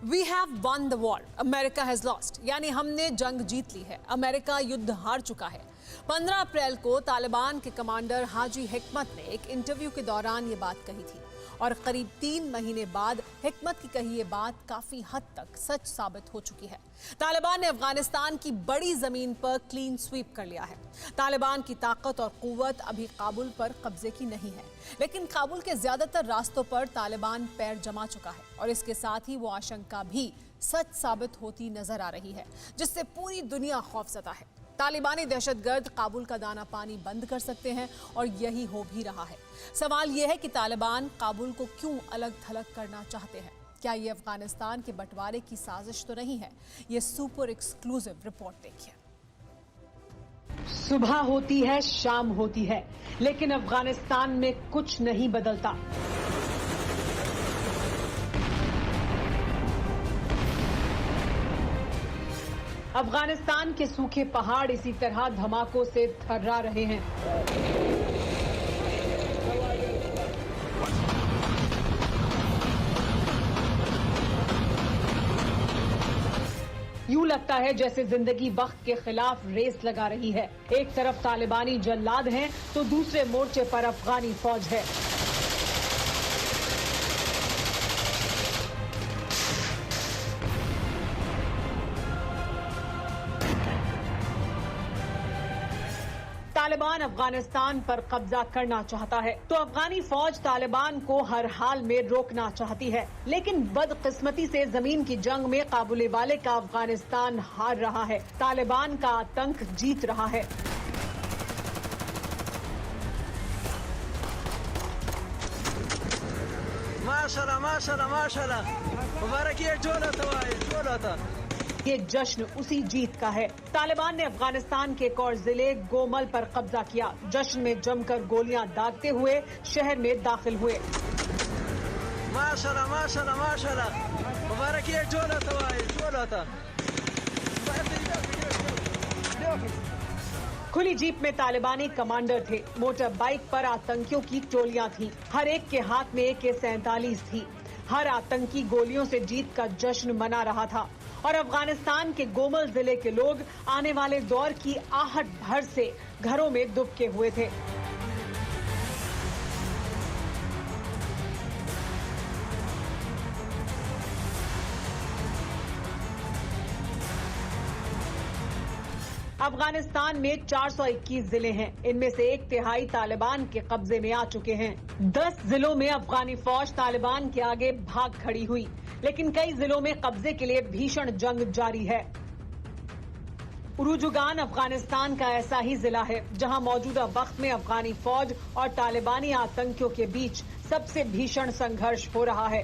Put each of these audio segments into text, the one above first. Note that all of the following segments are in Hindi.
We have won the war, America has lost, यानी हमने जंग जीत ली है, अमेरिका युद्ध हार चुका है। 15 अप्रैल को तालिबान के कमांडर हाजी हिकमत ने एक इंटरव्यू के दौरान ये बात कही थी और करीब 3 महीने बाद हिकमत की कही ये बात काफी हद तक सच साबित हो चुकी है। तालिबान ने अफगानिस्तान की बड़ी जमीन पर क्लीन स्वीप कर लिया है। तालिबान की ताकत और कुव्वत अभी काबुल पर कब्जे की नहीं है, लेकिन काबुल के ज्यादातर रास्तों पर तालिबान पैर जमा चुका है और इसके साथ ही वो आशंका भी सच साबित होती नजर आ रही है, जिससे पूरी दुनिया खौफजदा है। तालिबानी दहशतगर्द काबुल का दाना पानी बंद कर सकते हैं और यही हो भी रहा है। सवाल यह है कि तालिबान काबुल को क्यों अलग थलग करना चाहते हैं? क्या ये अफगानिस्तान के बंटवारे की साजिश तो नहीं है? ये सुपर एक्सक्लूसिव रिपोर्ट देखिए। सुबह होती है, शाम होती है, लेकिन अफगानिस्तान में कुछ नहीं बदलता। अफगानिस्तान के सूखे पहाड़ इसी तरह धमाकों से थर्रा रहे हैं। यूं लगता है जैसे जिंदगी वक्त के खिलाफ रेस लगा रही है। एक तरफ तालिबानी जल्लाद हैं, तो दूसरे मोर्चे पर अफगानी फौज है। तालिबान अफगानिस्तान पर कब्जा करना चाहता है तो अफगानी फौज तालिबान को हर हाल में रोकना चाहती है, लेकिन बदकिस्मती से जमीन की जंग में काबुले वाले का अफगानिस्तान हार रहा है। तालिबान का आतंक जीत रहा है। माशाल्लाह माशाल्लाह माशाल्लाह, मुबारक ये जोला था। ये जश्न उसी जीत का है। तालिबान ने अफगानिस्तान के एक और जिले गोमल पर कब्जा किया। जश्न में जमकर गोलियां दागते हुए शहर में दाखिल हुए। माशाल्लाह माशाल्लाह माशाल्लाह, मुबारक ये जोला था। खुली जीप में तालिबानी कमांडर थे। मोटर बाइक पर आतंकियों की टोलियां थीं। हर एक के हाथ में AK-47 थी। हर आतंकी गोलियों से जीत का जश्न मना रहा था और अफगानिस्तान के गोमल जिले के लोग आने वाले दौर की आहट भर से घरों में दुबके हुए थे। अफगानिस्तान में 421 जिले हैं। इनमें से 1/3 तालिबान के कब्जे में आ चुके हैं। 10 जिलों में अफगानी फौज तालिबान के आगे भाग खड़ी हुई, लेकिन कई जिलों में कब्जे के लिए भीषण जंग जारी है। उरुजुगान अफगानिस्तान का ऐसा ही जिला है जहां मौजूदा वक्त में अफगानी फौज और तालिबानी आतंकियों के बीच सबसे भीषण संघर्ष हो रहा है।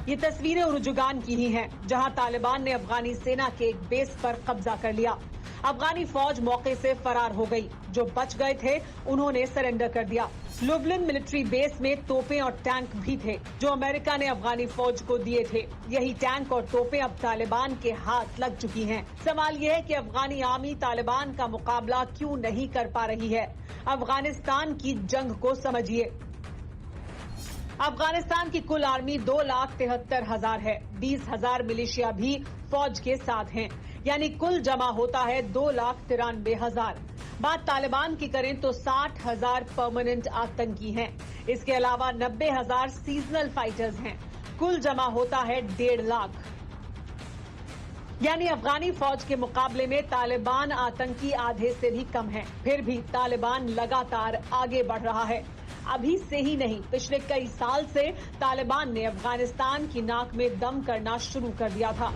ये तस्वीरें उरुजुगान की ही हैं, जहां तालिबान ने अफगानी सेना के एक बेस पर कब्जा कर लिया। अफगानी फौज मौके से फरार हो गई। जो बच गए थे उन्होंने सरेंडर कर दिया। लुबलिन मिलिट्री बेस में तोपें और टैंक भी थे जो अमेरिका ने अफगानी फौज को दिए थे। यही टैंक और तोपें अब तालिबान के हाथ लग चुकी हैं। सवाल यह है कि अफगानी आर्मी तालिबान का मुकाबला क्यों नहीं कर पा रही है? अफगानिस्तान की जंग को समझिए। अफगानिस्तान की कुल आर्मी 2,73,000 है। 20,000 मिलिशिया भी फौज के साथ हैं, यानी कुल जमा होता है 2,93,000। बात तालिबान की करें तो 60,000 परमानेंट आतंकी हैं। इसके अलावा 90,000 सीजनल फाइटर्स हैं। कुल जमा होता है 1.5 लाख। यानी अफगानी फौज के मुकाबले में तालिबान आतंकी आधे से भी कम है। फिर भी तालिबान लगातार आगे बढ़ रहा है। अभी से ही नहीं, पिछले कई साल से तालिबान ने अफगानिस्तान की नाक में दम करना शुरू कर दिया था।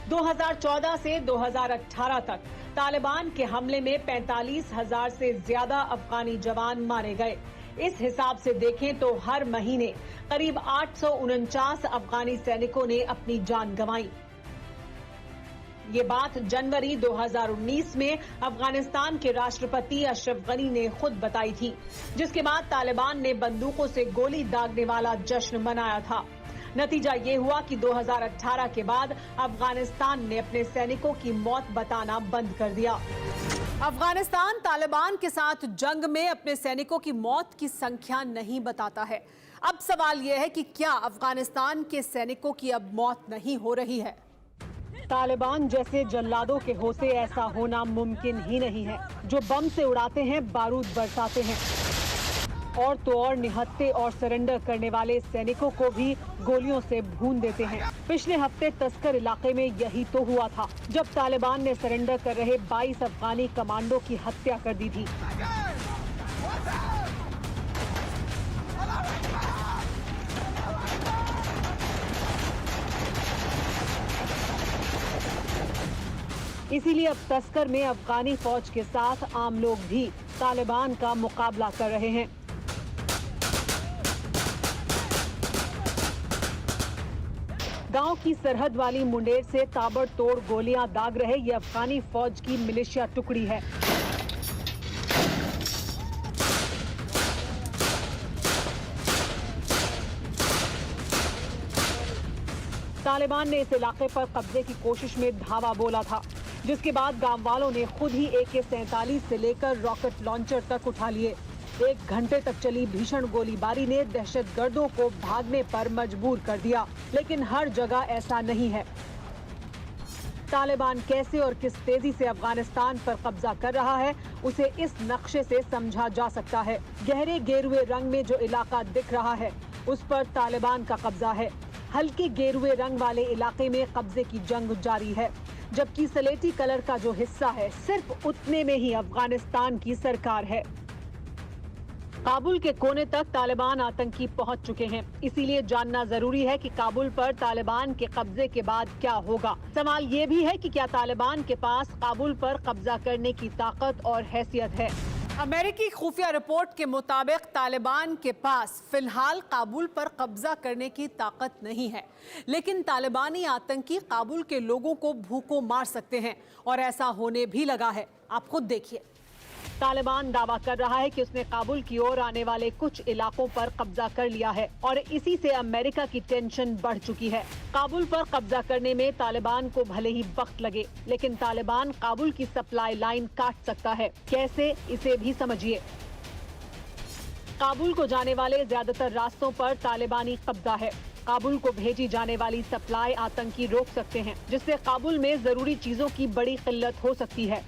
(2014 से 2018 तक तालिबान के हमले में 45,000 से ज्यादा अफगानी जवान मारे गए। इस हिसाब से देखें तो हर महीने करीब 849 अफगानी सैनिकों ने अपनी जान गंवाई। ये बात जनवरी 2019 में अफगानिस्तान के राष्ट्रपति अशरफ गनी ने खुद बताई थी, जिसके बाद तालिबान ने बंदूकों से गोली दागने वाला जश्न मनाया था। नतीजा ये हुआ कि 2018 के बाद अफगानिस्तान ने अपने सैनिकों की मौत बताना बंद कर दिया। अफगानिस्तान तालिबान के साथ जंग में अपने सैनिकों की मौत की संख्या नहीं बताता है। अब सवाल यह है कि क्या अफगानिस्तान के सैनिकों की अब मौत नहीं हो रही है? तालिबान जैसे जल्लादों के होते ऐसा होना मुमकिन ही नहीं है, जो बम से उड़ाते हैं, बारूद बरसाते हैं और तो और निहत्थे और सरेंडर करने वाले सैनिकों को भी गोलियों से भून देते हैं। पिछले हफ्ते तस्कर इलाके में यही तो हुआ था, जब तालिबान ने सरेंडर कर रहे 22 अफगानी कमांडो की हत्या कर दी थी। इसीलिए अब तस्कर में अफगानी फौज के साथ आम लोग भी तालिबान का मुकाबला कर रहे हैं। गांव की सरहद वाली मुंडेर से ताबड़तोड़ गोलियां दाग रहे ये अफगानी फौज की मिलिशिया टुकड़ी है। तालिबान ने इस इलाके पर कब्जे की कोशिश में धावा बोला था, जिसके बाद गांव वालों ने खुद ही AK-47 से लेकर रॉकेट लॉन्चर तक उठा लिए। 1 घंटे तक चली भीषण गोलीबारी ने दहशतगर्दों को भागने पर मजबूर कर दिया, लेकिन हर जगह ऐसा नहीं है। तालिबान कैसे और किस तेजी से अफगानिस्तान पर कब्जा कर रहा है, उसे इस नक्शे से समझा जा सकता है। गहरे गेरुए रंग में जो इलाका दिख रहा है, उस पर तालिबान का कब्जा है। हल्के गेरुए रंग वाले इलाके में कब्जे की जंग जारी है, जबकि सलेटी कलर का जो हिस्सा है, सिर्फ उतने में ही अफगानिस्तान की सरकार है। काबुल के कोने तक तालिबान आतंकी पहुंच चुके हैं, इसीलिए जानना जरूरी है कि काबुल पर तालिबान के कब्जे के बाद क्या होगा। सवाल ये भी है कि क्या तालिबान के पास काबुल पर कब्जा करने की ताकत और हैसियत है। अमेरिकी खुफिया रिपोर्ट के मुताबिक तालिबान के पास फिलहाल काबुल पर कब्जा करने की ताकत नहीं है, लेकिन तालिबानी आतंकी काबुल के लोगों को भूखों मार सकते हैं और ऐसा होने भी लगा है। आप खुद देखिए। तालिबान दावा कर रहा है कि उसने काबुल की ओर आने वाले कुछ इलाकों पर कब्जा कर लिया है और इसी से अमेरिका की टेंशन बढ़ चुकी है। काबुल पर कब्जा करने में तालिबान को भले ही वक्त लगे, लेकिन तालिबान काबुल की सप्लाई लाइन काट सकता है। कैसे, इसे भी समझिए। काबुल को जाने वाले ज्यादातर रास्तों पर तालिबानी कब्जा है। काबुल को भेजी जाने वाली सप्लाई आतंकी रोक सकते हैं, जिससे काबुल में जरूरी चीजों की बड़ी किल्लत हो सकती है।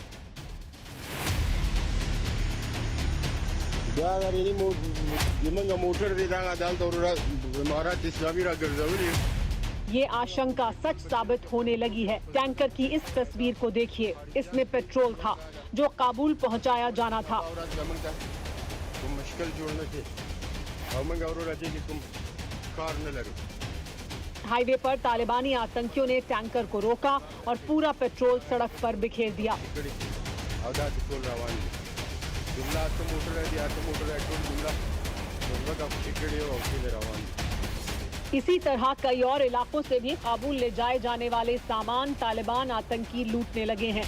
ये आशंका सच साबित होने लगी है। टैंकर की इस तस्वीर को देखिए, इसमें पेट्रोल था जो काबुल पहुंचाया जाना था। हाईवे पर तालिबानी आतंकियों ने टैंकर को रोका और पूरा पेट्रोल सड़क पर बिखेर दिया। इसी तरह कई और इलाकों से भी काबुल ले जाए जाने वाले सामान तालिबान आतंकी लूटने लगे हैं।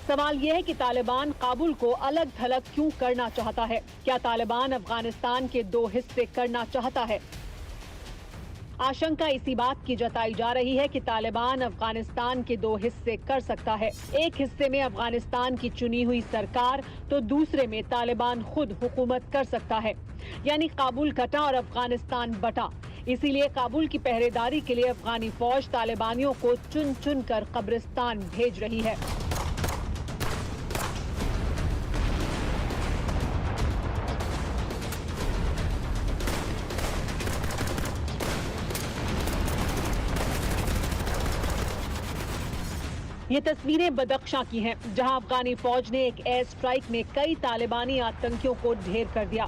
सवाल यह है कि तालिबान काबुल को अलग थलग क्यों करना चाहता है? क्या तालिबान अफगानिस्तान के 2 हिस्से करना चाहता है? आशंका इसी बात की जताई जा रही है कि तालिबान अफगानिस्तान के 2 हिस्से कर सकता है। एक हिस्से में अफगानिस्तान की चुनी हुई सरकार, तो दूसरे में तालिबान खुद हुकूमत कर सकता है। यानी काबुल कटा और अफगानिस्तान बटा। इसीलिए काबुल की पहरेदारी के लिए अफगानी फौज तालिबानियों को चुन चुन कर कब्रिस्तान भेज रही है। ये तस्वीरें बदख्शां की हैं, जहां अफगानी फौज ने एक एयर स्ट्राइक में कई तालिबानी आतंकियों को ढेर कर दिया।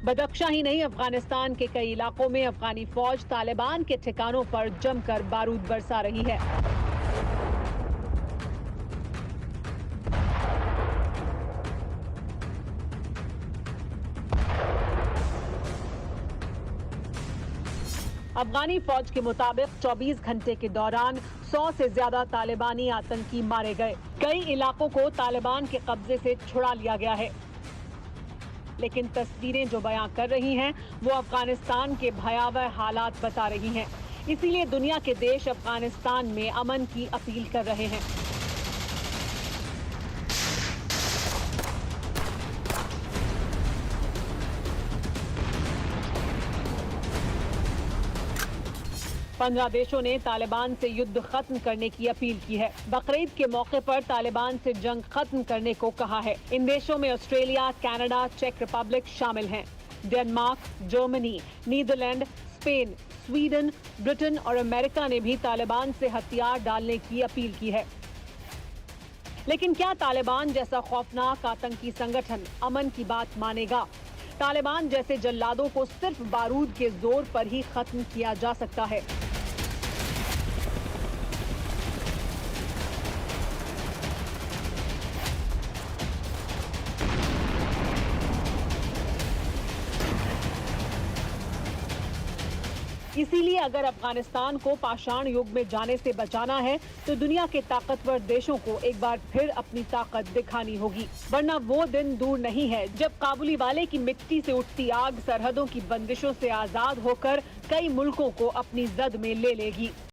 बदख्शां ही नहीं, अफगानिस्तान के कई इलाकों में अफगानी फौज तालिबान के ठिकानों पर जमकर बारूद बरसा रही है। अफगानी फौज के मुताबिक 24 घंटे के दौरान 100 से ज्यादा तालिबानी आतंकी मारे गए। कई इलाकों को तालिबान के कब्जे से छुड़ा लिया गया है, लेकिन तस्वीरें जो बयां कर रही हैं वो अफगानिस्तान के भयावह हालात बता रही हैं। इसीलिए दुनिया के देश अफगानिस्तान में अमन की अपील कर रहे हैं। पंद्रह देशों ने तालिबान से युद्ध खत्म करने की अपील की है। बकरीद के मौके पर तालिबान से जंग खत्म करने को कहा है। इन देशों में ऑस्ट्रेलिया, कनाडा, चेक रिपब्लिक शामिल हैं। Denmark, Germany, Netherlands, Spain, Sweden, Britain और अमेरिका ने भी तालिबान से हथियार डालने की अपील की है। लेकिन क्या तालिबान जैसा खौफनाक आतंकी संगठन अमन की बात मानेगा? तालिबान जैसे जल्लादों को सिर्फ बारूद के जोर पर ही खत्म किया जा सकता है। इसीलिए अगर अफगानिस्तान को पाषाण युग में जाने से बचाना है तो दुनिया के ताकतवर देशों को एक बार फिर अपनी ताकत दिखानी होगी, वरना वो दिन दूर नहीं है जब काबुली वाले की मिट्टी से उठती आग सरहदों की बंदिशों से आजाद होकर कई मुल्कों को अपनी जद में ले लेगी।